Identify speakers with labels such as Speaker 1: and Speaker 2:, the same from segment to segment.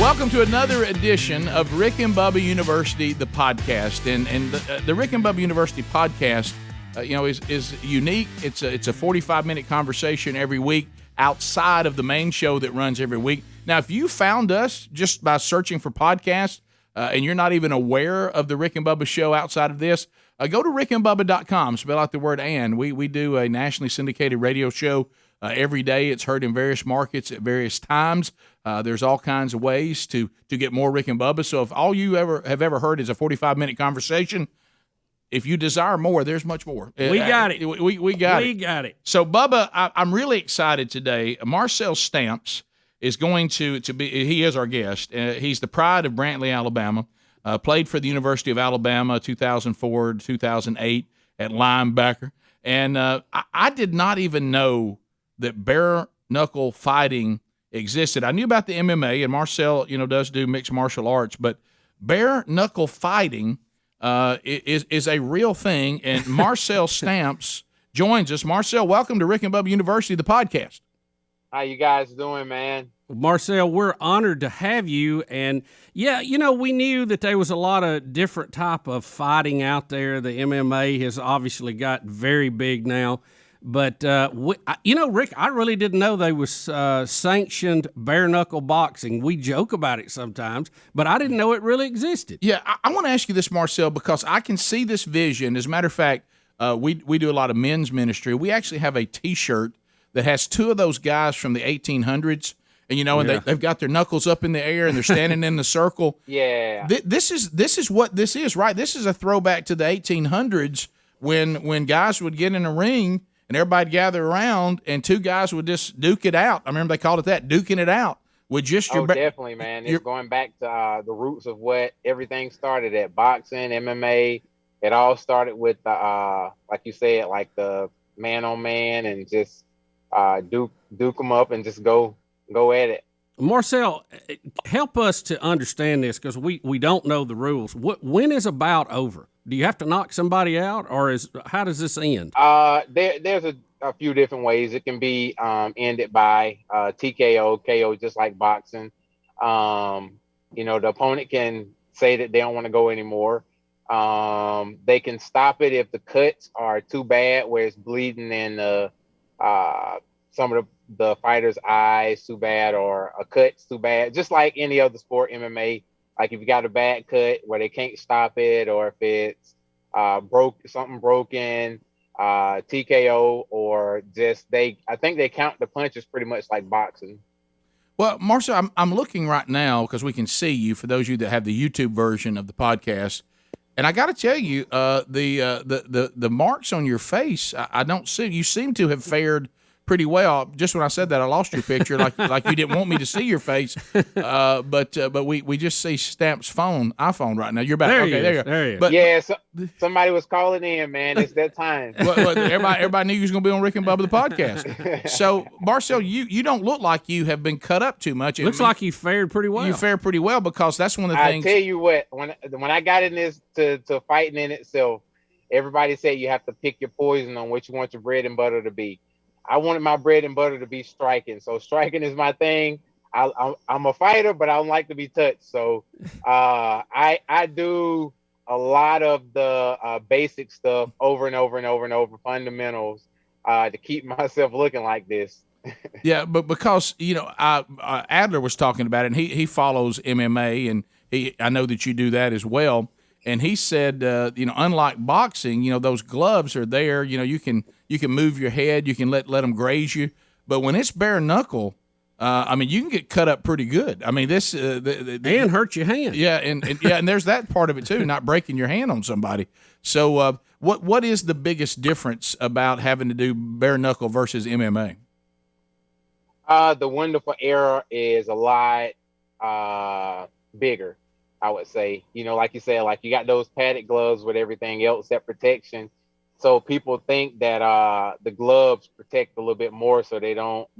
Speaker 1: Welcome to another edition of Rick and Bubba University, the podcast. And the Rick and Bubba University podcast, is unique. It's a 45-minute conversation every week outside of the main show that runs every week. Now, if you found us just by searching for podcasts and you're not even aware of the Rick and Bubba show outside of this, go to rickandbubba.com, spell out the word and. We do a nationally syndicated radio show every day. It's heard in various markets at various times. There's all kinds of ways to get more Rick and Bubba. So if all you have ever heard is a 45-minute conversation, if you desire more, there's much more.
Speaker 2: We got it.
Speaker 1: We got it. So, Bubba, I'm really excited today. Marcel Stamps is going to be – he is our guest. He's the pride of Brantley, Alabama. Played for the University of Alabama 2004 to 2008 at linebacker. And I did not even know that bare knuckle fighting existed. I knew about the MMA, and Marcel, does do mixed martial arts, but bare knuckle fighting is a real thing. And Marcel Stamps joins us. Marcel, welcome to Rick and Bubba University, the podcast.
Speaker 3: How you guys doing, man?
Speaker 2: Marcel, we're honored to have you. And yeah, we knew that there was a lot of different type of fighting out there. The MMA has obviously got very big now. But, Rick, I really didn't know they was sanctioned bare-knuckle boxing. We joke about it sometimes, but I didn't know it really existed.
Speaker 1: Yeah, I want to ask you this, Marcel, because I can see this vision. As a matter of fact, we do a lot of men's ministry. We actually have a T-shirt that has two of those guys from the 1800s, and, they've got their knuckles up in the air, and they're standing in the circle.
Speaker 3: Yeah.
Speaker 1: This is what this is, right? This is a throwback to the 1800s when guys would get in a ring and everybody gather around, and two guys would just duke it out. I remember they called it that, duking it out. With just
Speaker 3: definitely, man. It's going back to the roots of what everything started at: boxing, MMA. It all started with like you said, like the man on man, and just duke them up and just go at it.
Speaker 2: Marcel, help us to understand this, because we don't know the rules. When is a bout over? Do you have to knock somebody out, or how does this end?
Speaker 3: There's a few different ways. It can be ended by TKO, KO, just like boxing. The opponent can say that they don't want to go anymore. They can stop it if the cuts are too bad, where it's bleeding in some of the fighter's eyes too bad, or a cut's too bad. Just like any other sport, MMA. Like if you got a bad cut where they can't stop it, or if it's something broken, TKO, or just I think they count the punches pretty much like boxing.
Speaker 1: Well, Marcel, I'm looking right now because we can see you, for those of you that have the YouTube version of the podcast. And I got to tell you, the marks on your face, I don't see. You seem to have fared pretty well. Just when I said that, I lost your picture, like you didn't want me to see your face. But we just see Stamps' iPhone right now. You're back.
Speaker 2: There
Speaker 1: There you go. But,
Speaker 3: somebody was calling in, man. It's that time.
Speaker 1: Well, everybody knew you was going to be on Rick and Bubba the podcast. So, Marcel, you don't look like you have been cut up too much.
Speaker 2: Looks like you fared pretty well.
Speaker 1: You fared pretty well, because that's one of the things.
Speaker 3: I tell you what, when I got in this to fighting in itself, everybody said you have to pick your poison on what you want your bread and butter to be. I wanted my bread and butter to be striking. So striking is my thing. I'm a fighter, but I don't like to be touched. So I do a lot of the basic stuff over and over and over and over, fundamentals, to keep myself looking like this.
Speaker 1: Yeah, but because, Adler was talking about it, and he follows MMA, and I know that you do that as well. And he said, unlike boxing, those gloves are there. You can move your head, you can let them graze you. But when it's bare knuckle, you can get cut up pretty good. I mean, this
Speaker 2: and hurt your hand.
Speaker 1: Yeah, and there's that part of it too, not breaking your hand on somebody. So, what is the biggest difference about having to do bare knuckle versus MMA?
Speaker 3: The wonderful era is a lot bigger, I would say. Like you said, like you got those padded gloves with everything else, that protection. So people think that the gloves protect a little bit more, so they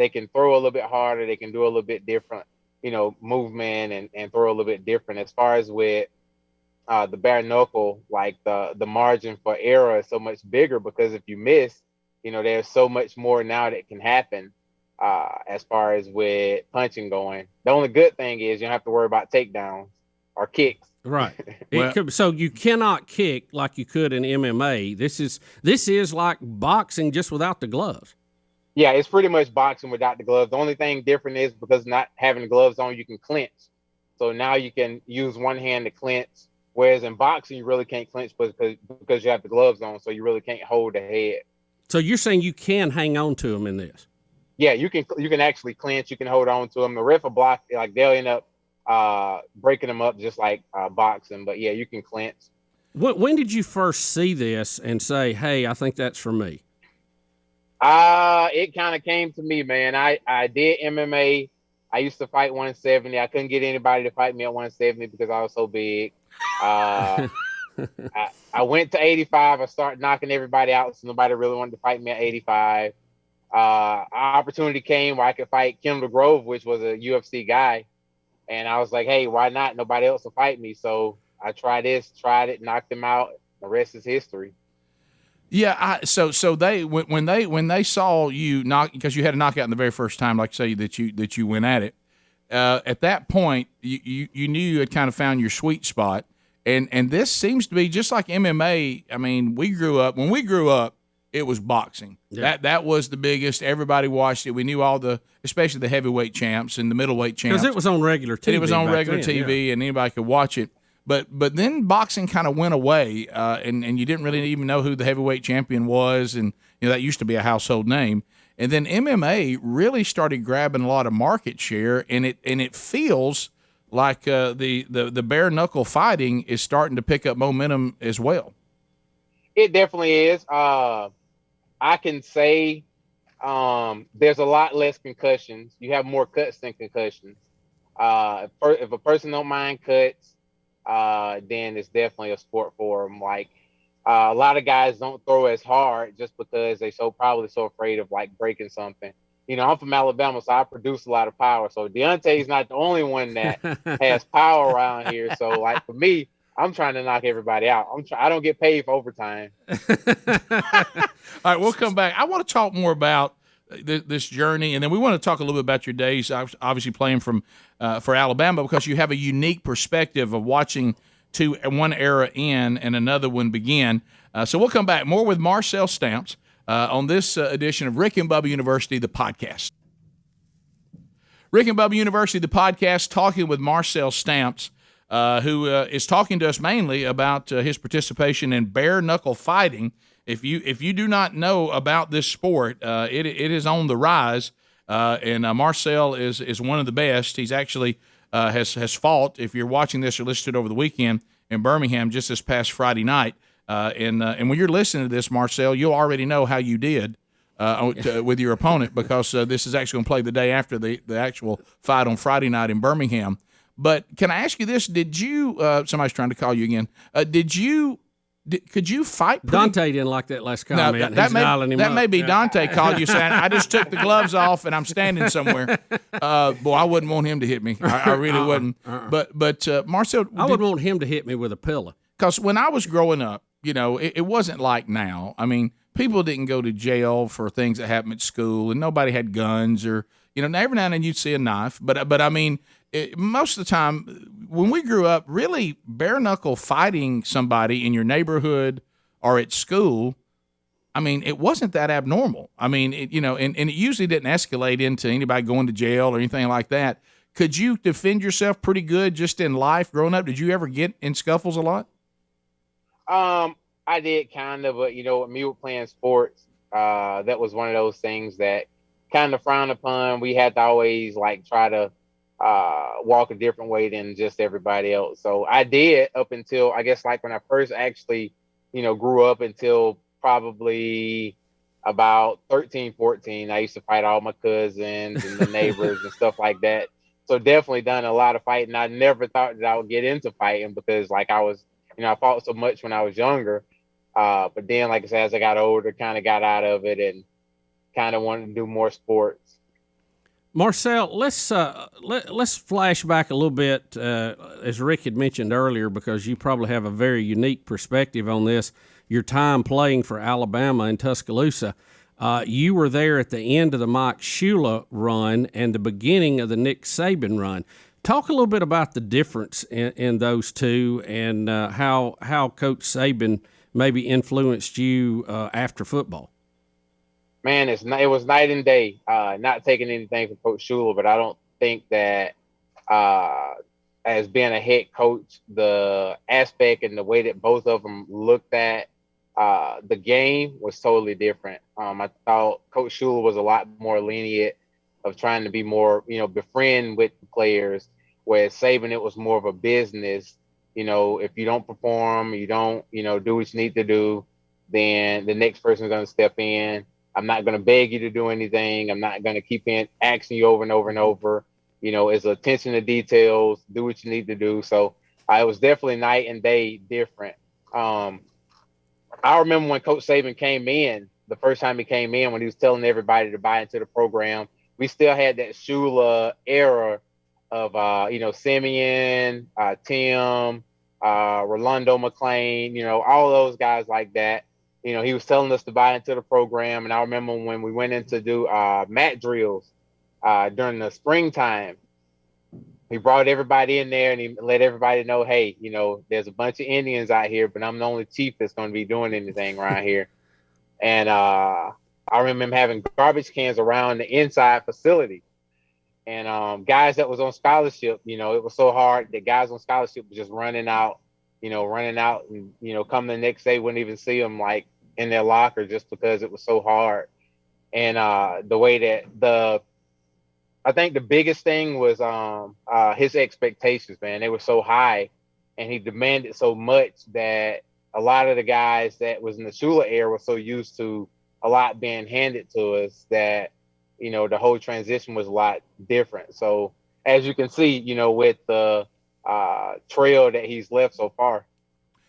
Speaker 3: can throw a little bit harder, they can do a little bit different, movement and throw a little bit different. As far as with the bare knuckle, like the margin for error is so much bigger, because if you miss, there's so much more now that can happen. as far as with punching going. The only good thing is you don't have to worry about takedowns or kicks.
Speaker 2: Right.
Speaker 1: Well-
Speaker 2: So you cannot kick like you could in MMA. This is like boxing just without the gloves.
Speaker 3: Yeah, it's pretty much boxing without the gloves. The only thing different is because not having the gloves on, you can clinch. So now you can use one hand to clinch, whereas in boxing you really can't clinch because you have the gloves on, so you really can't hold the head.
Speaker 2: So you're saying you can hang on to them in this?
Speaker 3: Yeah, you can actually clinch. You can hold on to them. The ref will block, like they'll end up breaking them up just like boxing. But yeah, you can clinch.
Speaker 2: When did you first see this and say, "Hey, I think that's for me"?
Speaker 3: It kind of came to me, man. I did MMA. I used to fight 170. I couldn't get anybody to fight me at 170 because I was so big. I went to 85. I started knocking everybody out, so nobody really wanted to fight me at 85. Opportunity came where I could fight Kendall Grove, which was a UFC guy. And I was like, hey, why not? Nobody else will fight me. So I tried it, knocked him out. The rest is history.
Speaker 1: Yeah, so they when they saw you knock, because you had a knockout in the very first time, like say that you went at it. At that point, you knew you had kind of found your sweet spot, and this seems to be just like MMA. I mean, when we grew up, it was boxing. Yeah. That was the biggest. Everybody watched it. We knew especially the heavyweight champs and the middleweight champs,
Speaker 2: because it was on regular TV.
Speaker 1: It was on regular TV, and anybody could watch it. But then boxing kind of went away, and you didn't really even know who the heavyweight champion was, and that used to be a household name. And then MMA really started grabbing a lot of market share, and it feels like the bare knuckle fighting is starting to pick up momentum as well.
Speaker 3: It definitely is. I can say there's a lot less concussions. You have more cuts than concussions. If a person don't mind cuts, then it's definitely a sport for them. Like a lot of guys don't throw as hard just because they're probably so afraid of like breaking something. I'm from Alabama, so I produce a lot of power. So Deontay's not the only one that has power around here. So like for me, I'm trying to knock everybody out. I don't get paid for overtime.
Speaker 1: All right, we'll come back. I want to talk more about this journey, and then we want to talk a little bit about your days, obviously playing for Alabama, because you have a unique perspective of watching one era end and another one begin. So we'll come back more with Marcel Stamps on this edition of Rick and Bubba University, the podcast. Rick and Bubba University, the podcast, talking with Marcel Stamps, who is talking to us mainly about his participation in bare knuckle fighting. If you do not know about this sport, it is on the rise, and Marcel is one of the best. He's actually has fought. If you're watching this or listened to it over the weekend in Birmingham, just this past Friday night, and when you're listening to this, Marcel, you'll already know how you did with your opponent, because this is actually going to play the day after the actual fight on Friday night in Birmingham. But can I ask you this? Did you? Somebody's trying to call you again. Could you fight?
Speaker 2: Dante didn't like that last comment.
Speaker 1: No, that may be Dante called you saying, I just took the gloves off and I'm standing somewhere. Boy, I wouldn't want him to hit me. I really wouldn't. But Marcel,
Speaker 2: I would want him to hit me with a pillow.
Speaker 1: Because when I was growing up, it wasn't like now. I mean, people didn't go to jail for things that happened at school, and nobody had guns, or every now and then you'd see a knife. But I mean, most of the time, when we grew up, really bare knuckle fighting somebody in your neighborhood or at school, I mean, it wasn't that abnormal. I mean, and it usually didn't escalate into anybody going to jail or anything like that. Could you defend yourself pretty good just in life growing up? Did you ever get in scuffles a lot?
Speaker 3: I did kind of, but with me with playing sports, that was one of those things that kind of frowned upon. We had to always like try to walk a different way than just everybody else. So I did up until, I guess, like when I first actually, grew up, until probably about 13, 14. I used to fight all my cousins and the neighbors and stuff like that. So definitely done a lot of fighting. I never thought that I would get into fighting because like I was, I fought so much when I was younger. But then, like I said, as I got older, kind of got out of it and kind of wanted to do more sports.
Speaker 2: Marcel, let's flash back a little bit, as Rick had mentioned earlier, because you probably have a very unique perspective on this. Your time playing for Alabama in Tuscaloosa. You were there at the end of the Mike Shula run and the beginning of the Nick Saban run. Talk a little bit about the difference in those two and how Coach Saban maybe influenced you after football.
Speaker 3: Man, it was night and day. Not taking anything from Coach Shula, but I don't think that as being a head coach, the aspect and the way that both of them looked at the game was totally different. I thought Coach Shula was a lot more lenient of trying to be more, befriend with the players, whereas Saban, it was more of a business. If you don't perform, you don't, do what you need to do, then the next person is going to step in. I'm not going to beg you to do anything. I'm not going to keep asking you over and over and over. It's attention to details, do what you need to do. So it was definitely night and day different. I remember when Coach Saban came in, the first time he came in, when he was telling everybody to buy into the program, we still had that Shula era of, Simeon, Tim, Rolando McClain, all those guys like that. He was telling us to buy into the program. And I remember when we went in to do mat drills during the springtime, he brought everybody in there and he let everybody know, hey, there's a bunch of Indians out here, but I'm the only chief that's going to be doing anything around here. And I remember him having garbage cans around the inside facility. And guys that was on scholarship, it was so hard that guys on scholarship were just running out and, come the next day, wouldn't even see them like in their locker just because it was so hard. And the way that I think the biggest thing was his expectations, man. They were so high and he demanded so much that a lot of the guys that was in the Shula era were so used to a lot being handed to us that, the whole transition was a lot different. So as you can see, with the trail that he's left so far.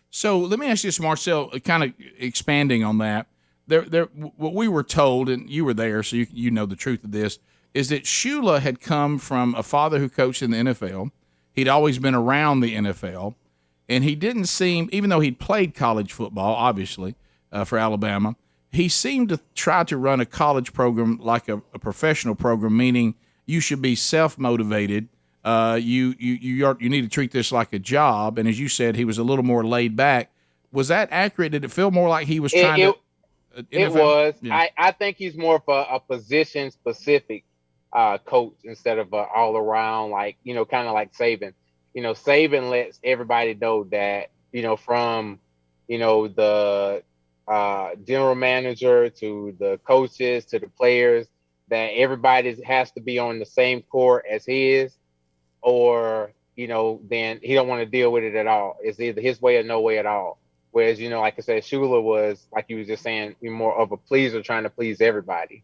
Speaker 1: So let me ask you this, Marcel, kind of expanding on that. What we were told, and you were there, so you know the truth of this, is that Shula had come from a father who coached in the NFL. He'd always been around the NFL, and he didn't seem, even though he'd played college football, obviously, for Alabama, he seemed to try to run a college program like a professional program, meaning you should be self-motivated. You need to treat this like a job. And as you said, he was a little more laid back. Was that accurate? Did it feel more like he was trying to?
Speaker 3: It was. Yeah. I think he's more of a position-specific coach instead of all around, like, kind of like Saban. Saban lets everybody know that, from, the general manager to the coaches to the players, that everybody has to be on the same court as his, or, then he don't want to deal with it at all. It's either his way or no way at all. Whereas, like I said, Shula was, like you was just saying, more of a pleaser, trying to please everybody.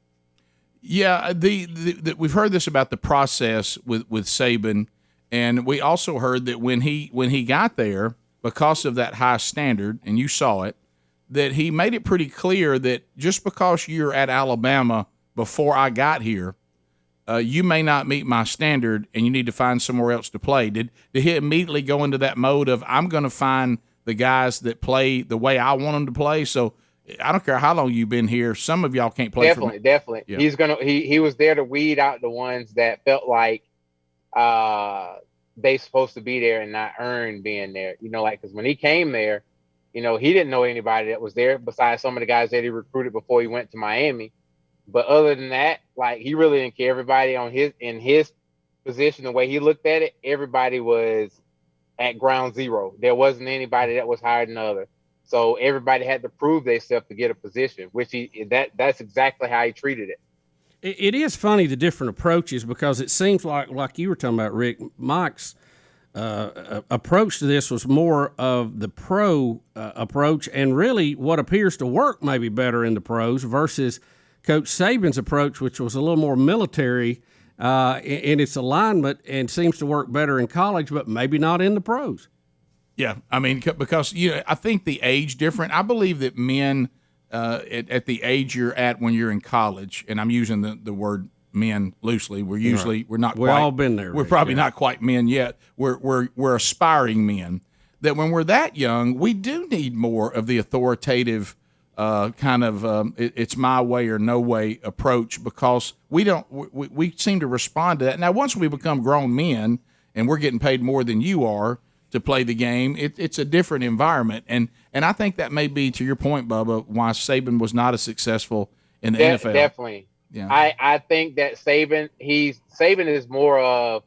Speaker 1: Yeah, we've heard this about the process with Saban, and we also heard that when he got there, because of that high standard, and you saw it, that he made it pretty clear that just because you're at Alabama before I got here, you may not meet my standard, and you need to find somewhere else to play. Did he immediately go into that mode of, I'm going to find the guys that play the way I want them to play? So I don't care how long you've been here. Some of y'all can't play.
Speaker 3: Definitely. Yeah. He was there to weed out the ones that felt like they supposed to be there and not earn being there. Because when he came there, he didn't know anybody that was there besides some of the guys that he recruited before he went to Miami. But other than that, like, he really didn't care. Everybody in his position, the way he looked at it, everybody was at ground zero. There wasn't anybody that was higher than the other. So everybody had to prove themselves to get a position, which that's exactly how he treated it.
Speaker 2: It is funny, the different approaches, because it seems like you were talking about, Rick, Mike's approach to this was more of the pro approach, and really what appears to work maybe better in the pros versus Coach Saban's approach, which was a little more military in its alignment and seems to work better in college, but maybe not in the pros.
Speaker 1: Yeah, I mean, because I think the age different. I believe that men at the age you're at when you're in college, and I'm using the word men loosely. We're not.
Speaker 2: We've all been there.
Speaker 1: We're probably not quite men yet. We're aspiring men. That when we're that young, we do need more of the authoritative it's my way or no way approach, because we seem to respond to that. Now, once we become grown men and we're getting paid more than you are to play the game, it's a different environment. And I think that may be, to your point, Bubba, why Saban was not as successful in the NFL.
Speaker 3: Definitely. Yeah. I think that Saban is more of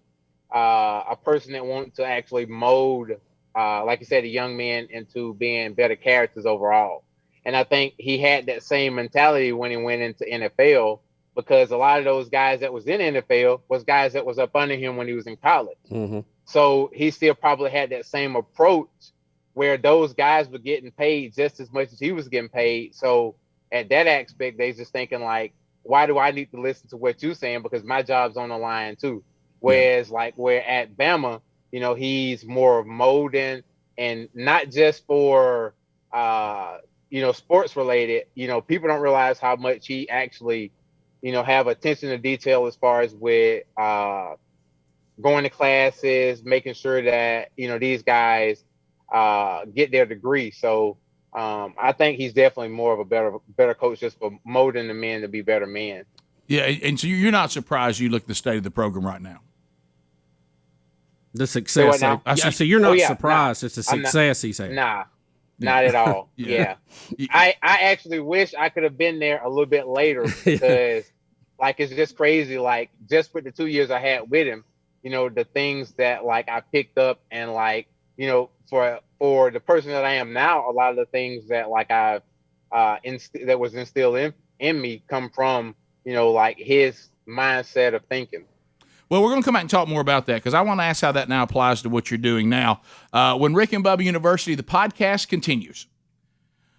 Speaker 3: a person that wants to actually mold, like you said, a young man into being better characters overall. And I think he had that same mentality when he went into NFL, because a lot of those guys that was in NFL was guys that was up under him when he was in college. Mm-hmm. So he still probably had that same approach where those guys were getting paid just as much as he was getting paid. So at that aspect, they just thinking like, why do I need to listen to what you're saying? Because my job's on the line too. Whereas where at Bama, he's more of molding, and not just for, sports related. People don't realize how much he actually, have attention to detail as far as with going to classes, making sure that, these guys get their degree. So I think he's definitely more of a better coach just for molding the men to be better men.
Speaker 1: Yeah, and so you're not surprised you look at the state of the program right now.
Speaker 2: The success. So you're not surprised.
Speaker 3: Nah,
Speaker 2: it's a success, he's saying.
Speaker 3: Nah, not at all. Yeah. I actually wish I could have been there a little bit later, because it's just crazy. Like, just with the 2 years I had with him, the things that I picked up, and for the person that I am now, a lot of the things that I've that was instilled in me come from his mindset of thinking.
Speaker 1: Well, we're going to come back and talk more about that, because I want to ask how that now applies to what you're doing now. When Rick and Bubba University, the podcast continues.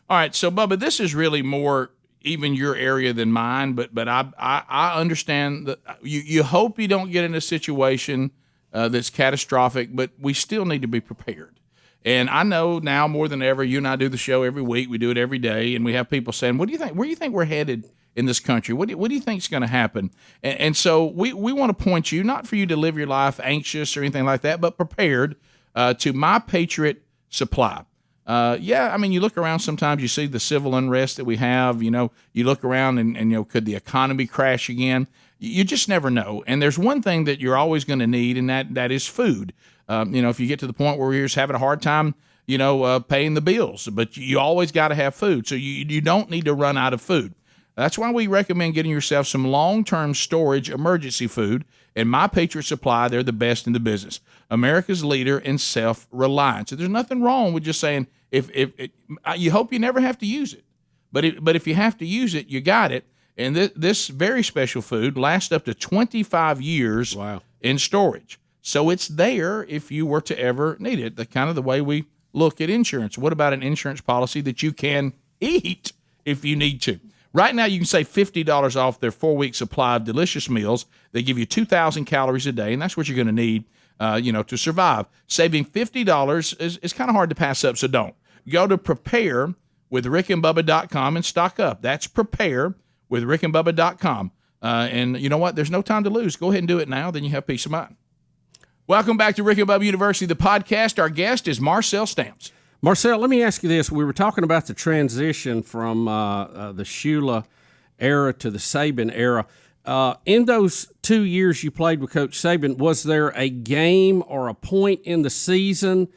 Speaker 1: All right, so Bubba, this is really more even your area than mine, but I understand that you hope you don't get in a situation that's catastrophic, but we still need to be prepared. And I know now more than ever, you and I do the show every week. We do it every day, and we have people saying, "What do you think? Where do you think we're headed in this country? What do you think is going to happen?" And so we want to point you, not for you to live your life anxious or anything like that, but prepared, to My Patriot Supply. You look around sometimes, you see the civil unrest that we have. You look around and could the economy crash again? You just never know. And there's one thing that you're always going to need, and that is food. If you get to the point where you're just having a hard time, paying the bills, but you always got to have food. So you don't need to run out of food. That's why we recommend getting yourself some long-term storage emergency food. And My Patriot Supply, they're the best in the business. America's leader in self-reliance. So there's nothing wrong with just saying, if you hope you never have to use it. But if you have to use it, you got it. And this very special food lasts up to 25 years in storage. So it's there if you were to ever need it. The kind of the way we look at insurance. What about an insurance policy that you can eat if you need to? Right now, you can save $50 off their 4-week supply of delicious meals. They give you 2,000 calories a day, and that's what you're going to need, to survive. Saving $50 is kind of hard to pass up, so don't. Go to Prepare with rickandbubba.com and stock up. That's Prepare with rickandbubba.com. And you know what? There's no time to lose. Go ahead and do it now. Then you have peace of mind. Welcome back to Rick and Bubba University, the podcast. Our guest is Marcel Stamps.
Speaker 2: Marcel, let me ask you this. We were talking about the transition from the Shula era to the Saban era. In those 2 years you played with Coach Saban, was there a game or a point in the season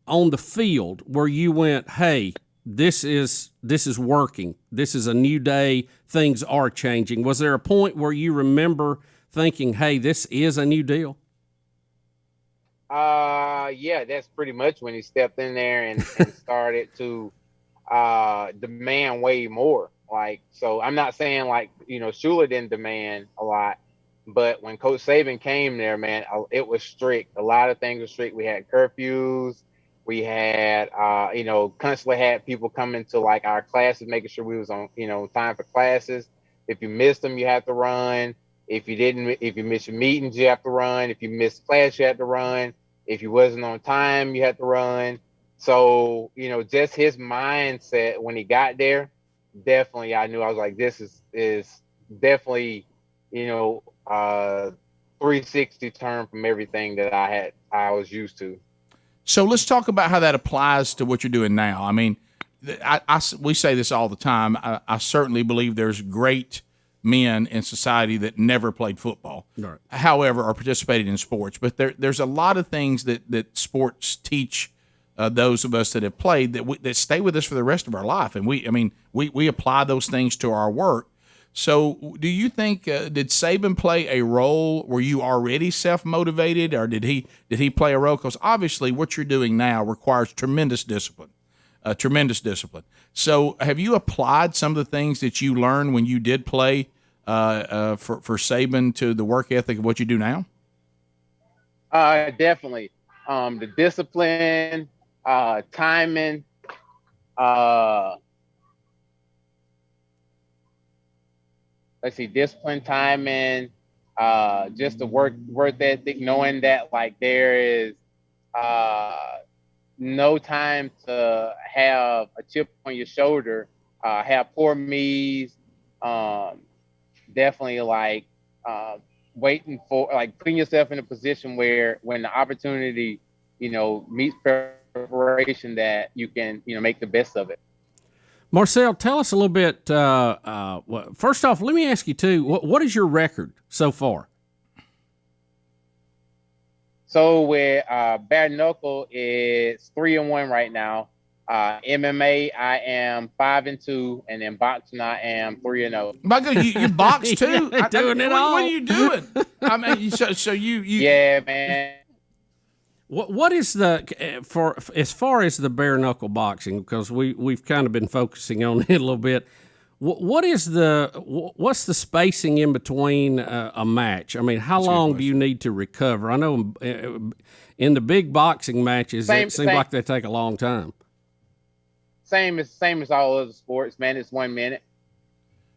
Speaker 2: on the field where you went, hey, this is working. This is a new day. Things are changing. Was there a point where you remember thinking, hey, this is a new deal?
Speaker 3: Yeah, that's pretty much when he stepped in there and started to demand way more. So I'm not saying Shula didn't demand a lot, but when Coach Saban came there, man, it was strict. A lot of things were strict. We had curfews. We had, constantly had people come into our classes, making sure we was on, time for classes. If you missed them, you have to run. If you missed your meetings, you have to run. If you missed class, you had to run. If you wasn't on time, you had to run. So, just his mindset when he got there, definitely, I knew, I was like, this is definitely, 360 turn from everything that I was used to.
Speaker 1: So let's talk about how that applies to what you're doing now. I mean, we say this all the time. I certainly believe there's great men in society that never played football,
Speaker 2: right,
Speaker 1: however, or participated in sports. But there's a lot of things that sports teach those of us that have played that stay with us for the rest of our life, and we apply those things to our work. So, do you think did Saban play a role? Were you already self-motivated, or did he play a role? Because obviously, what you're doing now requires tremendous discipline. So, have you applied some of the things that you learned when you did play for Saban to the work ethic of what you do now?
Speaker 3: Definitely. The discipline, timing, discipline, timing, just the work ethic, knowing that like there is no time to have a chip on your shoulder, have poor me's, definitely waiting for putting yourself in a position where when the opportunity, meets preparation, that you can, make the best of it.
Speaker 2: Marcel, tell us a little bit. First off, let me ask you too. What is your record so far?
Speaker 3: So with Bare Knuckle, it's 3-1 right now. MMA, I am 5-2, and then boxing, I am 3-0.
Speaker 1: My God, you box too?
Speaker 2: Doing it all.
Speaker 1: What are you doing? I mean, so you.
Speaker 3: Yeah, man.
Speaker 2: What is as far as the bare knuckle boxing, because we've kind of been focusing on it a little bit. What's the spacing in between a match? I mean, how long do you need to recover? I know in the big boxing matches, it seems like they take a long time. Same
Speaker 3: as all other sports, man. It's 1 minute.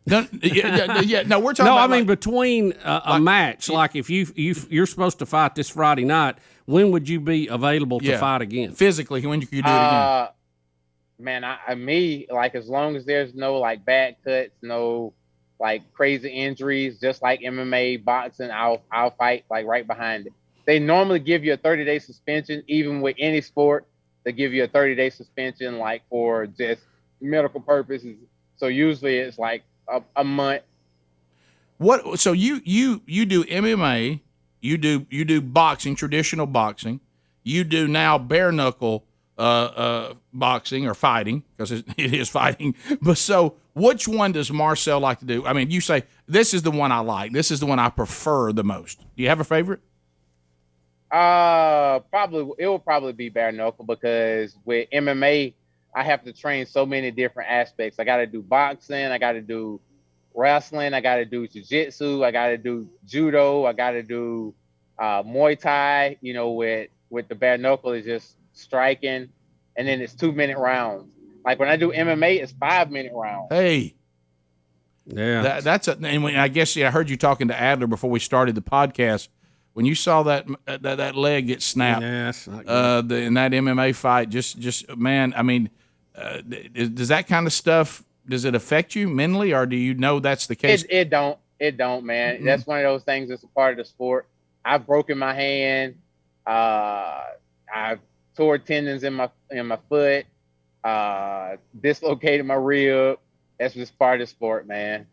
Speaker 1: No, we're talking.
Speaker 2: No, I mean between a match, like if you're supposed to fight this Friday night, when would you be available to fight again?
Speaker 1: Physically, when you could do it again?
Speaker 3: Man, as long as there's no bad cuts, no crazy injuries, just like MMA, boxing, I'll fight right behind it. They normally give you a 30-day suspension, even with any sport. They give you a 30-day suspension for just medical purposes. So usually it's a month.
Speaker 1: What? So you do MMA, you do boxing, traditional boxing. You do now bare knuckle boxing or fighting, because it is fighting. But so which one does Marcel like to do? I mean, you say this is the one I like. This is the one I prefer the most. Do you have a favorite?
Speaker 3: It will probably be bare knuckle, because with MMA, I have to train so many different aspects. I got to do boxing, I got to do wrestling, I got to do jiu-jitsu, I got to do judo, I got to do Muay Thai. With the bare knuckle, is just striking, and then it's 2-minute rounds. When I do MMA, it's 5-minute rounds.
Speaker 1: Hey,
Speaker 2: yeah,
Speaker 1: and I guess I heard you talking to Adler before we started the podcast. When you saw that leg get snapped, in that MMA fight, just man, I mean, does that kind of stuff, does it affect you mentally, or do you know that's the case?
Speaker 3: It don't, man. Mm-hmm. That's one of those things that's a part of the sport. I've broken my hand. I've tore tendons in my foot. Dislocated my rib. That's just part of the sport, man.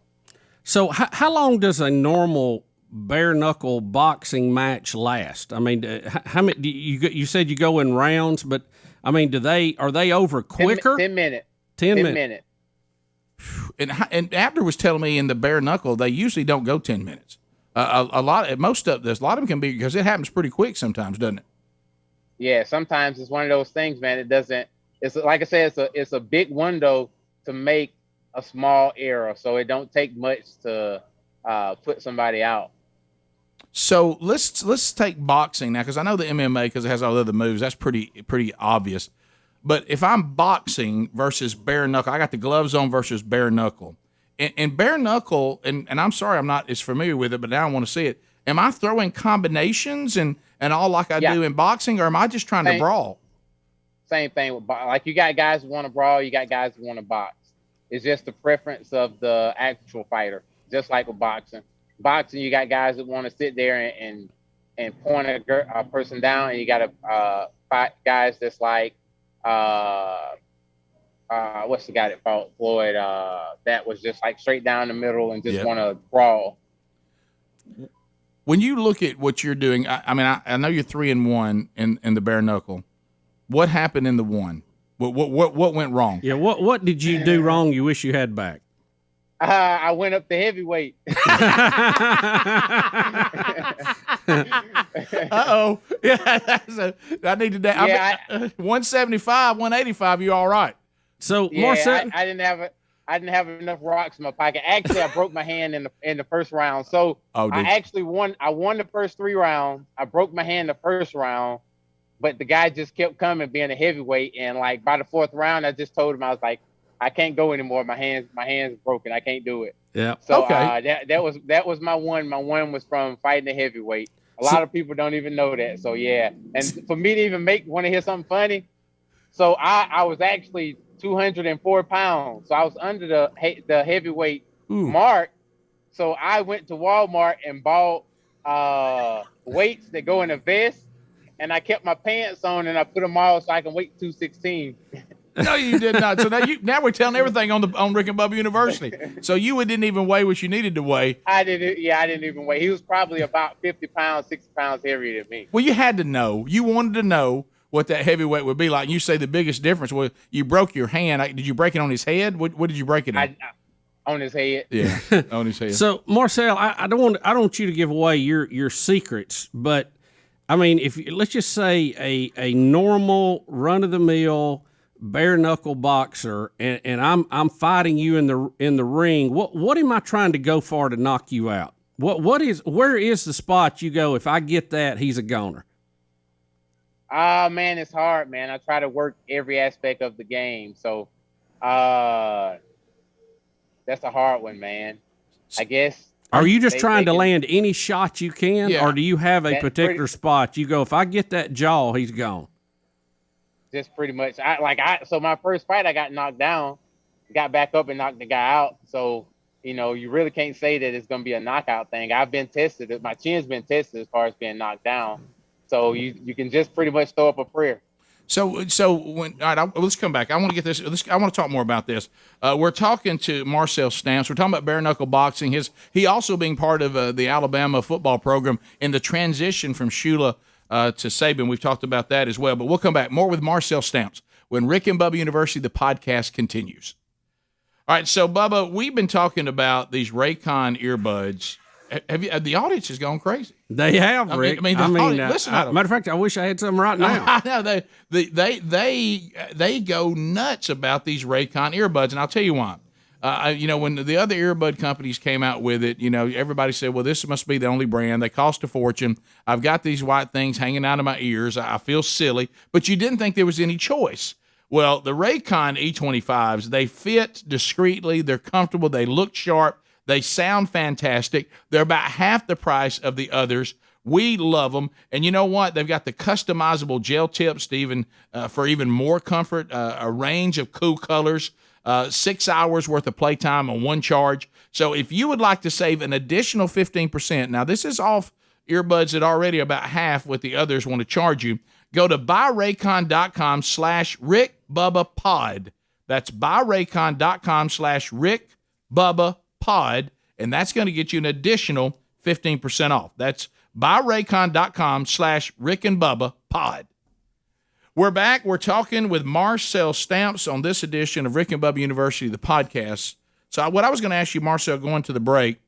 Speaker 2: So how long does a normal bare knuckle boxing match last? I mean, how many? You said you go in rounds, but I mean, are they over quicker?
Speaker 3: 10 minutes.
Speaker 2: 10 minutes.
Speaker 1: And Abner was telling me in the bare knuckle they usually don't go 10 minutes. A lot of them can be, because it happens pretty quick sometimes, doesn't it?
Speaker 3: Yeah, sometimes it's one of those things, man. It doesn't. It's like I said, it's a big window to make a small error, so it don't take much to put somebody out.
Speaker 1: So let's take boxing now, because I know the MMA, because it has all the other moves, that's pretty obvious. But if I'm boxing versus bare knuckle, I got the gloves on versus bare knuckle. And bare knuckle, and I'm sorry I'm not as familiar with it, but now I want to see it. Am I throwing combinations and all like I do in boxing, or am I just trying to brawl?
Speaker 3: Same thing with you got guys who want to brawl, you got guys who want to box. It's just the preference of the actual fighter, just like with boxing. Boxing, you got guys that want to sit there and point a person down, and you got to fight guys that's what's the guy that fought Floyd? That was just like straight down the middle and just
Speaker 1: Yep.
Speaker 3: want to brawl.
Speaker 1: When you look at what you're doing, I know you're 3-1 in the bare knuckle. What happened in the one? What went wrong?
Speaker 2: Yeah, what did you do wrong you wish you had back?
Speaker 3: I went up to heavyweight.
Speaker 1: Uh-oh. Yeah, I need to.
Speaker 3: Yeah,
Speaker 1: 175, 185. You all right?
Speaker 2: So
Speaker 3: Yeah,
Speaker 2: Marcel,
Speaker 3: I didn't have enough rocks in my pocket. Actually, I broke my hand in the first round. So I actually won. I won the first 3 rounds. I broke my hand the first round, but the guy just kept coming, being a heavyweight. And like by the 4th round, I just told him, I was like, I can't go anymore. My hands broken. I can't do it.
Speaker 2: yeah.
Speaker 3: So
Speaker 1: Okay.
Speaker 3: that was my one. My one was from fighting the heavyweight. A lot of people don't even know that. So yeah, and for me to even want to hear something funny, so I was actually 204 pounds. So I was under the heavyweight mark. So I went to Walmart and bought weights that go in a vest, and I kept my pants on and I put them all so I can weight 216.
Speaker 1: No, you did not. So now we're telling everything on Rick and Bubba University. So you didn't even weigh what you needed to weigh.
Speaker 3: I didn't even weigh. He was probably about 50 pounds, 60 pounds heavier than me.
Speaker 1: Well, you had to know. You wanted to know what that heavyweight would be like. And you say the biggest difference was you broke your hand. Did you break it on his head? What did you break it in?
Speaker 3: On his head.
Speaker 1: Yeah, on his head.
Speaker 2: So Marcel, I don't want you to give away your secrets, but I mean, let's just say a normal run of the mill bare knuckle boxer, and I'm fighting you in the ring. What am I trying to go for to knock you out? Where is the spot you go? If I get that, he's a goner.
Speaker 3: Man, it's hard, man. I try to work every aspect of the game, so that's a hard one, man. I guess.
Speaker 2: Are you just trying to land any shot you can,
Speaker 1: Yeah.
Speaker 2: or do you have a particular spot you go? If I get that jaw, he's gone.
Speaker 3: Just pretty much. So my first fight, I got knocked down, got back up and knocked the guy out. So, you really can't say that it's going to be a knockout thing. I've been tested. My chin's been tested as far as being knocked down. So you can just pretty much throw up a prayer.
Speaker 1: So when all right, let's come back. I want to get this. I want to talk more about this. We're talking to Marcel Stamps. We're talking about bare knuckle boxing. He also being part of the Alabama football program in the transition from Shula to Saban. We've talked about that as well. But we'll come back more with Marcel Stamps when Rick and Bubba University, the podcast, continues. All right, so Bubba, we've been talking about these Raycon earbuds. Have you? The audience has gone crazy.
Speaker 2: They have, Rick.
Speaker 1: Listen.
Speaker 2: Matter of fact, I wish I had some right now.
Speaker 1: I know they go nuts about these Raycon earbuds, and I'll tell you why. When the other earbud companies came out with it, everybody said, well, this must be the only brand. They cost a fortune. I've got these white things hanging out of my ears. I feel silly. But you didn't think there was any choice. Well, the Raycon E25s, they fit discreetly. They're comfortable. They look sharp. They sound fantastic. They're about half the price of the others. We love them. And you know what? They've got the customizable gel tips for even more comfort, a range of cool colors. 6 hours worth of playtime on one charge. So if you would like to save an additional 15%, now this is off earbuds that already about half what the others want to charge you, go to buyraycon.com/RickBubbaPod. That's buyraycon.com/RickBubbaPod, and that's going to get you an additional 15% off. That's buyraycon.com/RickandBubbaPod. We're back. We're talking with Marcel Stamps on this edition of Rick and Bubba University, the podcast. So what I was going to ask you, Marcel, going to the break,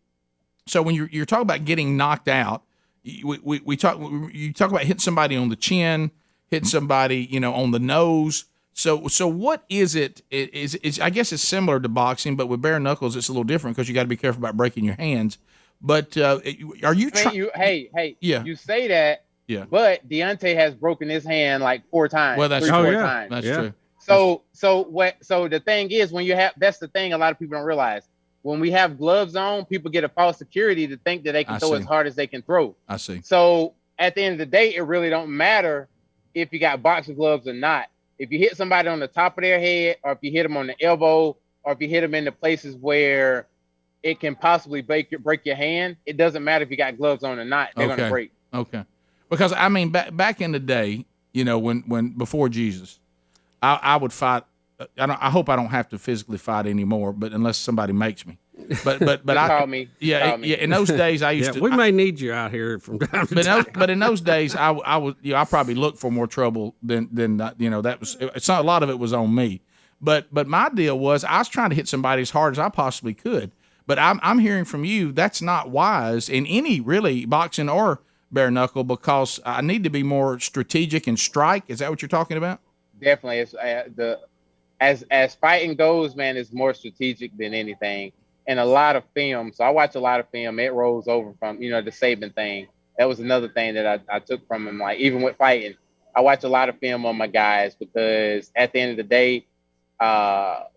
Speaker 1: so when you're talking about getting knocked out, you talk about hitting somebody on the chin, hitting somebody, on the nose. So what is it? I guess it's similar to boxing, but with bare knuckles, it's a little different because you got to be careful about breaking your hands. But are you trying?
Speaker 3: Hey,
Speaker 1: yeah.
Speaker 3: You say that.
Speaker 1: Yeah.
Speaker 3: But Deontay has broken his hand like 4 times.
Speaker 1: Well, that's
Speaker 3: four
Speaker 1: true.
Speaker 3: times.
Speaker 1: That's true.
Speaker 3: So the thing is, that's the thing a lot of people don't realize. When we have gloves on, people get a false security to think that they can throw as hard as they can throw.
Speaker 1: I see.
Speaker 3: So at the end of the day, it really don't matter if you got boxing gloves or not. If you hit somebody on the top of their head, or if you hit them on the elbow, or if you hit them in the places where it can possibly break your hand, it doesn't matter if you got gloves on or not. They're going to break.
Speaker 1: Okay. Because back in the day, when before Jesus, I would fight I hope I don't have to physically fight anymore, but unless somebody makes me. But I
Speaker 3: call me.
Speaker 1: Yeah,
Speaker 3: Call me.
Speaker 1: yeah. In those days, I used to.
Speaker 2: We may need you out here from time to time.
Speaker 1: But in those days, I was, I probably looked for more trouble than that was. It's not, a lot of it was on me. But my deal was I was trying to hit somebody as hard as I possibly could. But I'm hearing from you that's not wise in any really boxing or bare knuckle, because I need to be more strategic and strike. Is that what you're talking about?
Speaker 3: Definitely, it's as fighting goes, man, it's more strategic than anything. And a lot of film. So I watch a lot of film. It rolls over from the Saban thing. That was another thing that I took from him. Like, even with fighting, I watch a lot of film on my guys, because at the end of the day,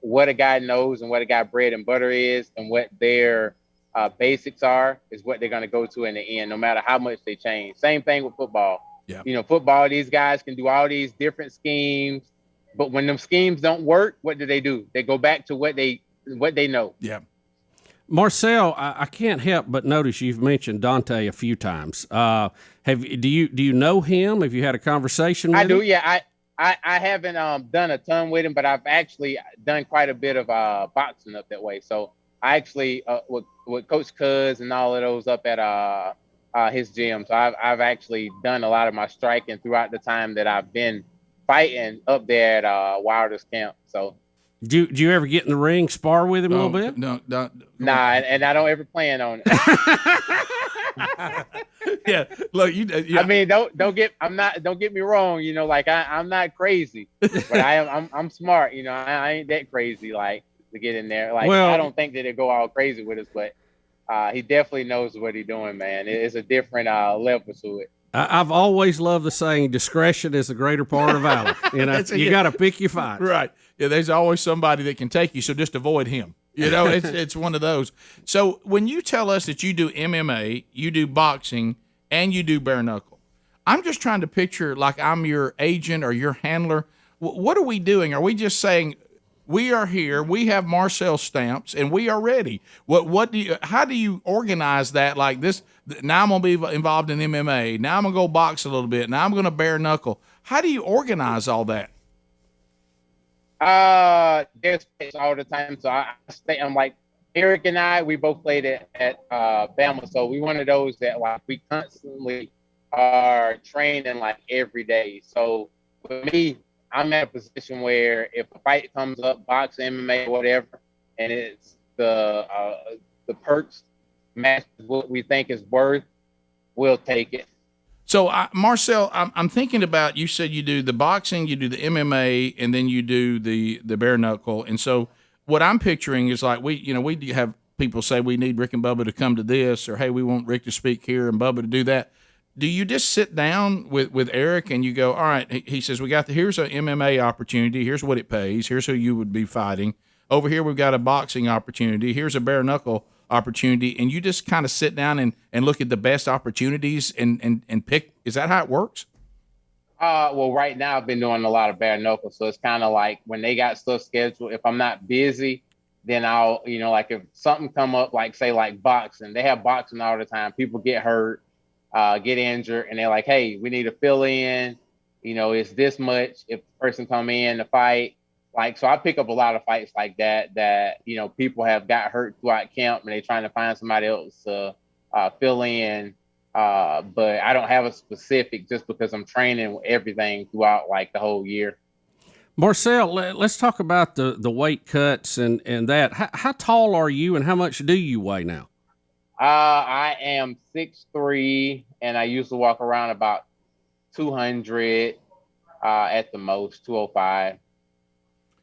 Speaker 3: what a guy knows and what a guy bread and butter is and what their basics are is what they're going to go to in the end, no matter how much they change. Same thing with football.
Speaker 1: Yeah.
Speaker 3: Football, these guys can do all these different schemes, but when them schemes don't work, what do? They go back to what they know.
Speaker 1: Yeah.
Speaker 2: Marcel, I can't help but notice you've mentioned Dante a few times. Do you know him? Have you had a conversation with him?
Speaker 3: I do, yeah. I haven't done a ton with him, but I've actually done quite a bit of boxing up that way. So I actually with Coach Cuz and all of those up at his gym. So I've actually done a lot of my striking throughout the time that I've been fighting up there at Wilder's camp. So.
Speaker 2: Do you ever get in the ring, spar with him a little bit?
Speaker 1: No.
Speaker 3: Nah, and I don't ever plan on it.
Speaker 1: Yeah, look, yeah.
Speaker 3: I mean, don't get me wrong. Like I'm not crazy, but I'm smart. I ain't that crazy. Like, to get in there. Like, I don't think that they go all crazy with us, but he definitely knows what he's doing, man. It's a different level to it.
Speaker 2: I've always loved the saying, discretion is the greater part of valor. You got to pick your fights.
Speaker 1: Right. Yeah, there's always somebody that can take you, so just avoid him. It's one of those. So when you tell us that you do MMA, you do boxing, and you do bare knuckle, I'm just trying to picture like I'm your agent or your handler. What are we doing? Are we just saying, we are here, we have Marcel Stamps, and we are ready? How do you organize that like this? Now I'm going to be involved in MMA. Now I'm going to go box a little bit. Now I'm going to bare knuckle. How do you organize all that?
Speaker 3: There's fights all the time. So I'm like, Eric and I, we both played at Bama. So we one of those that like we constantly are training like every day. So for me, I'm at a position where if a fight comes up, boxing, MMA, whatever, and it's the perks match what we think is worth, we'll take it.
Speaker 1: So, Marcel, I'm thinking about, you said you do the boxing, you do the MMA, and then you do the bare knuckle. And so what I'm picturing is like we have people say we need Rick and Bubba to come to this, or, hey, we want Rick to speak here and Bubba to do that. Do you just sit down with Eric and you go, all right, he says, here's an MMA opportunity. Here's what it pays. Here's who you would be fighting. Over here, we've got a boxing opportunity. Here's a bare knuckle opportunity. And you just kind of sit down and look at the best opportunities and pick. Is that how it works?
Speaker 3: Well, right now I've been doing a lot of bare knuckle. So it's kind of like when they got stuff scheduled, if I'm not busy, then I'll, like if something come up, like say like boxing, they have boxing all the time. People get hurt. Get injured, and they're like, hey, we need to fill in, it's this much if the person come in to fight. Like, so I pick up a lot of fights like that, people have got hurt throughout camp and they're trying to find somebody else to fill in. But I don't have a specific just because I'm training everything throughout like the whole year.
Speaker 2: Marcel, let's talk about the weight cuts and that. How tall are you and how much do you weigh now?
Speaker 3: I am 6'3", and I used to walk around about 200 at the most, 205.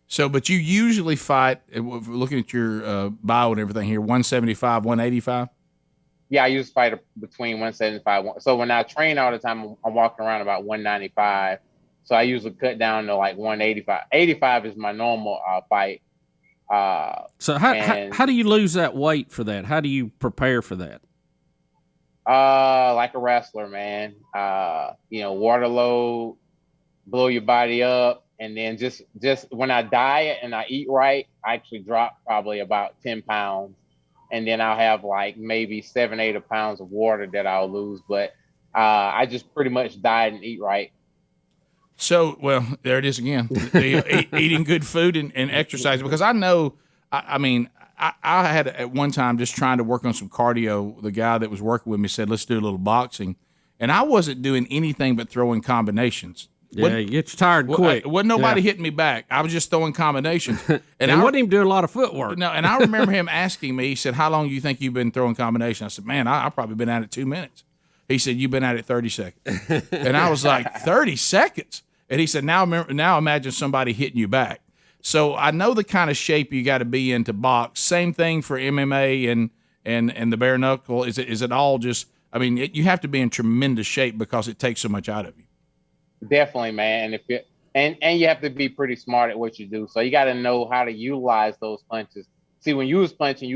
Speaker 1: So, but you usually fight, looking at your bio and everything here, 175, 185?
Speaker 3: Yeah, I used to fight between 175. So when I train all the time, I'm walking around about 195. So I usually cut down to like 185. 85 is my normal fight.
Speaker 2: So how do you lose that weight for that? How do you prepare for that?
Speaker 3: Like a wrestler, man. Water load, blow your body up, and then just when I diet and I eat right, I actually drop probably about 10 pounds, and then I'll have like maybe 7-8 pounds of water that I'll lose. But I just pretty much diet and eat right.
Speaker 1: So, well, there it is again. Eating good food and exercising, because I know, I had at one time just trying to work on some cardio. The guy that was working with me said, let's do a little boxing. And I wasn't doing anything but throwing combinations.
Speaker 2: Yeah, you get tired quick.
Speaker 1: Wasn't nobody hitting me back. I was just throwing combinations.
Speaker 2: And I wasn't even doing a lot of footwork.
Speaker 1: No, and I remember him asking me, he said, how long do you think you've been throwing combinations? I said, man, I've probably been at it 2 minutes. He said, you've been at it 30 seconds. And I was like, 30 seconds? And he said, now imagine somebody hitting you back. So I know the kind of shape you got to be in to box. Same thing for MMA and the bare knuckle. Is it all just, you have to be in tremendous shape because it takes so much out of you.
Speaker 3: Definitely, man. And you have to be pretty smart at what you do. So you got to know how to utilize those punches. See, when you was punching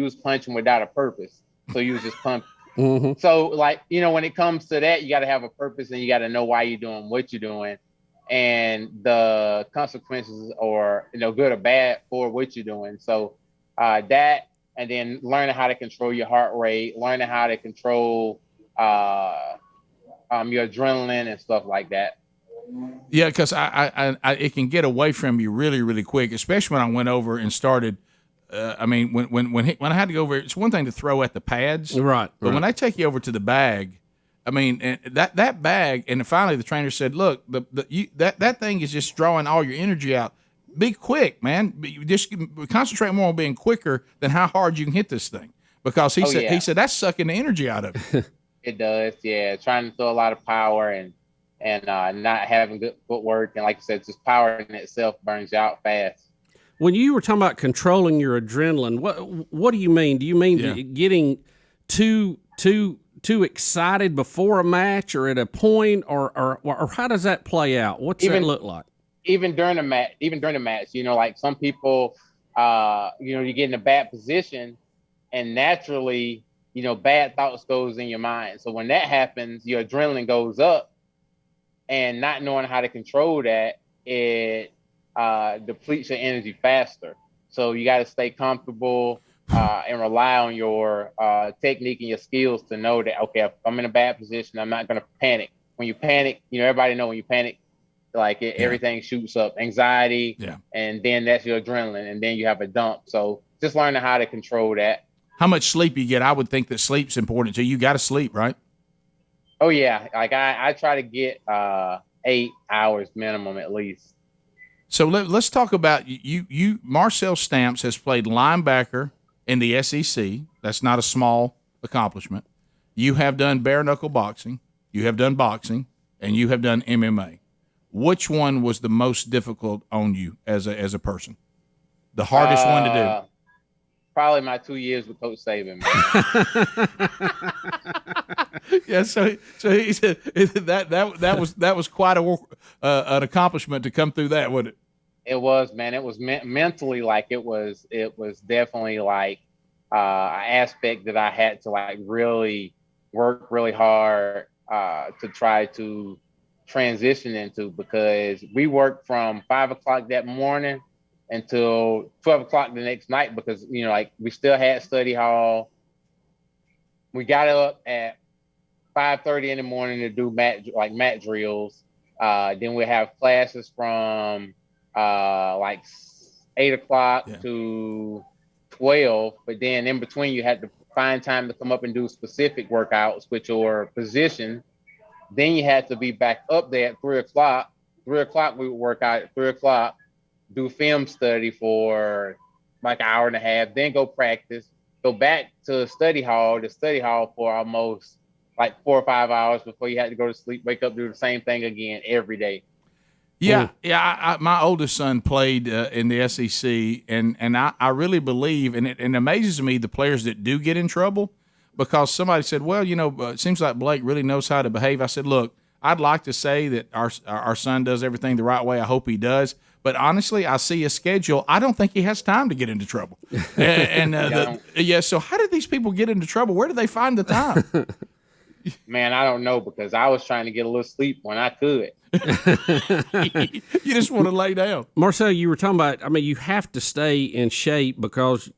Speaker 3: without a purpose. So you was just punching. Mm-hmm. So, when it comes to that, you got to have a purpose, and you got to know why you're doing what you're doing, and the consequences, or good or bad for what you're doing. So that, and then learning how to control your heart rate, learning how to control your adrenaline and stuff like that.
Speaker 1: Yeah, because I it can get away from you really, really quick, especially when I went over and started. When I had to go over, it's one thing to throw at the pads,
Speaker 2: right?
Speaker 1: But when I take you over to the bag, and that bag, and finally the trainer said, "Look, that thing is just drawing all your energy out. Be quick, man. You just concentrate more on being quicker than how hard you can hit this thing." Because he said that's sucking the energy out of it.
Speaker 3: It does, yeah. Trying to throw a lot of power and not having good footwork, and like I said, just power in itself burns you out fast.
Speaker 2: When you were talking about controlling your adrenaline, what do you mean? Do you mean getting too excited before a match, or at a point, or how does that play out? What's that look like?
Speaker 3: Even during the match, like some people, you get in a bad position, and naturally, bad thoughts goes in your mind. So when that happens, your adrenaline goes up, and not knowing how to control that, it depletes your energy faster. So you got to stay comfortable and rely on your technique and your skills to know that, okay, if I'm in a bad position, I'm not going to panic. When you panic, everybody know when you panic, everything shoots up, anxiety, and then that's your adrenaline, and then you have a dump. So just learning how to control that.
Speaker 1: How much sleep you get? I would think that sleep's important. So you got to sleep, right?
Speaker 3: Oh yeah, I try to get 8 hours minimum at least.
Speaker 1: So let's talk about you. Marcel Stamps has played linebacker in the SEC. That's not a small accomplishment. You have done bare knuckle boxing. You have done boxing, and you have done MMA. Which one was the most difficult on you as a person? The hardest one to do?
Speaker 3: Probably my 2 years with Coach Saban,
Speaker 1: man. Yeah, so he said that was quite an accomplishment to come through that, wasn't it?
Speaker 3: It was, man. It was mentally it was definitely an aspect that I had to really work really hard to try to transition into, because we worked from 5 o'clock that morning until 12 o'clock the next night, because we still had study hall. We got up at 5:30 in the morning to do mat drills. Then we have classes from 8 o'clock to 12, but then in between you had to find time to come up and do specific workouts with your position. Then you had to be back up there at 3 o'clock. 3 o'clock we would work out at 3 o'clock, do film study for an hour and a half, then go practice, go back to the study hall for almost 4 or 5 hours before you had to go to sleep, wake up, do the same thing again every day.
Speaker 1: Yeah, my oldest son played in the SEC, and I really believe, and it amazes me, the players that do get in trouble, because somebody said, well, it seems like Blake really knows how to behave. I said, look, I'd like to say that our son does everything the right way. I hope he does. But honestly, I see a schedule. I don't think he has time to get into trouble. So how did these people get into trouble? Where do they find the time?
Speaker 3: Man, I don't know, because I was trying to get a little sleep when I could.
Speaker 1: You just want to lay down.
Speaker 2: Marcel, you were talking about, you have to stay in shape because,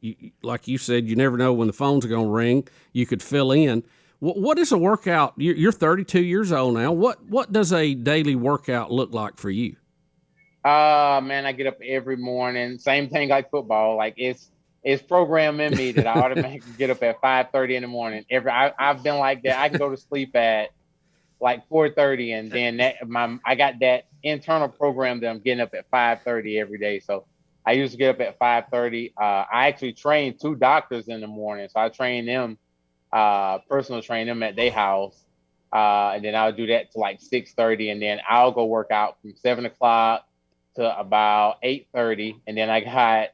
Speaker 2: like you said, you never know when the phones are going to ring. You could fill in. What is a workout? You're 32 years old now. What does a daily workout look like for you?
Speaker 3: Man, I get up every morning. Same thing like football. Like it's programmed in me that I automatically get up at 5:30 in the morning. I've been like that. I can go to sleep at like 4:30, and then I got that internal program that I'm getting up at 5:30 every day. So I used to get up at 5:30. I actually train 2 doctors in the morning, so I train them, personal train them at their house, and then I'll do that to like 6:30, and then I'll go work out from 7 o'clock to about 8:30, and then I got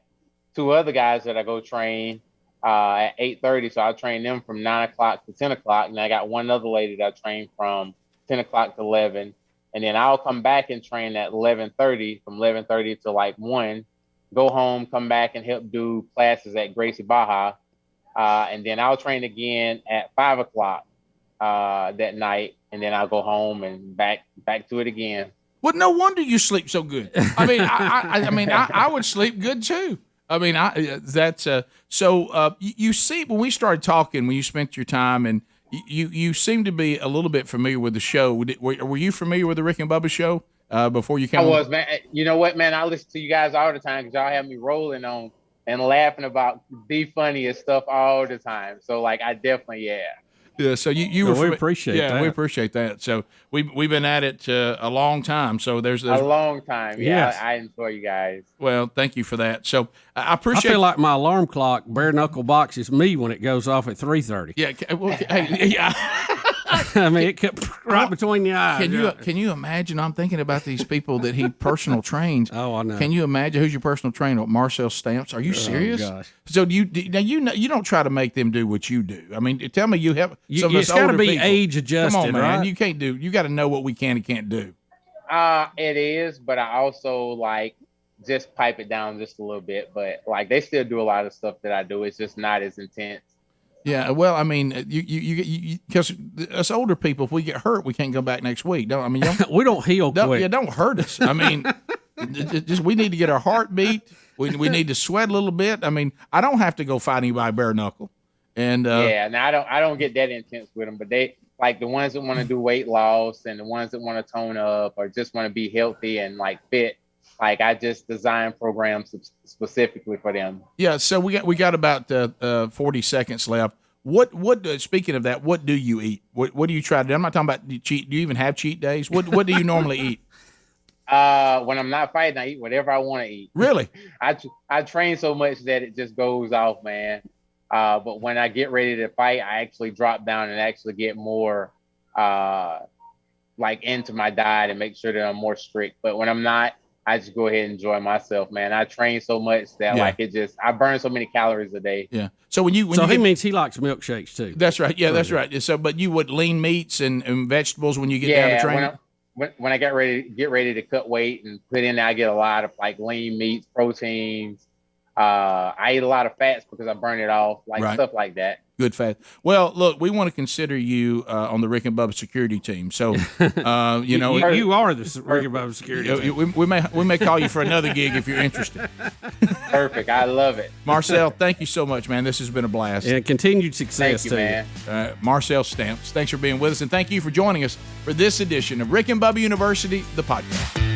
Speaker 3: 2 other guys that I go train at 8:30, so I'll train them from 9 o'clock to 10 o'clock, and I got one other lady that I train from 10 o'clock to 11, and then I'll come back and train at 11:30, from 11:30 to like 1, go home, come back and help do classes at Gracie Baja, and then I'll train again at 5 o'clock that night, and then I'll go home and back to it again.
Speaker 1: Well, no wonder you sleep so good. I mean, I would sleep good too. I mean, you see, when we started talking, when you spent your time, and you seem to be a little bit familiar with the show. Were you familiar with the Rick and Bubba show before you came?
Speaker 3: I was, man. You know what, man? I listen to you guys all the time because y'all have me rolling on and laughing about the funniest stuff all the time. So, like, I definitely, yeah.
Speaker 1: Yeah, so we appreciate that. Yeah, we appreciate that. So we've been at it a long time. So there's
Speaker 3: a long time. Yeah,
Speaker 2: yes.
Speaker 3: I enjoy you guys.
Speaker 1: Well, thank you for that. So I appreciate.
Speaker 2: I feel like my alarm clock, bare knuckle box, is me when it goes off at 3:30.
Speaker 1: Yeah. Well, hey, yeah.
Speaker 2: I mean, it kept right between the eyes.
Speaker 1: Can you imagine? I'm thinking about these people that he personal trains.
Speaker 2: Oh, I know.
Speaker 1: Can you imagine who's your personal trainer? Marcel Stamps. Are you serious?
Speaker 2: Oh, gosh.
Speaker 1: So you don't try to make them do what you do. I mean, tell me you have.
Speaker 2: It's got to be
Speaker 1: people.
Speaker 2: age adjusted.
Speaker 1: Come on, man.
Speaker 2: Right?
Speaker 1: You can't do. You got to know what we can and can't do.
Speaker 3: It is, but I also like just pipe it down just a little bit. But like they still do a lot of stuff that I do. It's just not as intense.
Speaker 1: Yeah, well, I mean, you because us older people, if we get hurt, we can't go back next week.
Speaker 2: We don't heal quick.
Speaker 1: Yeah, don't hurt us. I mean, just we need to get our heart beat. We need to sweat a little bit. I mean, I don't have to go fight anybody bare knuckle. And
Speaker 3: now I don't get that intense with them, but they like the ones that want to do weight loss and the ones that want to tone up or just want to be healthy and like fit. Like I just design programs specifically for them. Yeah.
Speaker 1: So we got about 40 seconds left. What speaking of that, what do you eat? What do you try to do? I'm not talking about cheat. Do you even have cheat days? What do you normally eat?
Speaker 3: When I'm not fighting, I eat whatever I want to eat.
Speaker 1: Really?
Speaker 3: I train so much that it just goes off, man. But when I get ready to fight, I actually drop down and actually get more like into my diet and make sure that I'm more strict. But when I'm not, I just go ahead and enjoy myself, man. I train so much that like I burn so many calories a day.
Speaker 1: Yeah. So he
Speaker 2: means he likes milkshakes too.
Speaker 1: That's right. Yeah, that's right. So, but you would lean meats and vegetables when you get down to training.
Speaker 3: When I get ready to cut weight and put in there, I get a lot of like lean meats, proteins. I eat a lot of fats because I burn it off, stuff like that.
Speaker 1: Good fat. Well, look, we want to consider you on the Rick and Bubba security team. So, you
Speaker 2: are the Rick and Bubba security team.
Speaker 1: We may call you for another gig if you're interested.
Speaker 3: Perfect. I love it.
Speaker 1: Marcel, thank you so much, man. This has been a blast.
Speaker 2: And continued success
Speaker 3: to you,
Speaker 2: man.
Speaker 1: Marcel Stamps, thanks for being with us, and thank you for joining us for this edition of Rick and Bubba University, the podcast.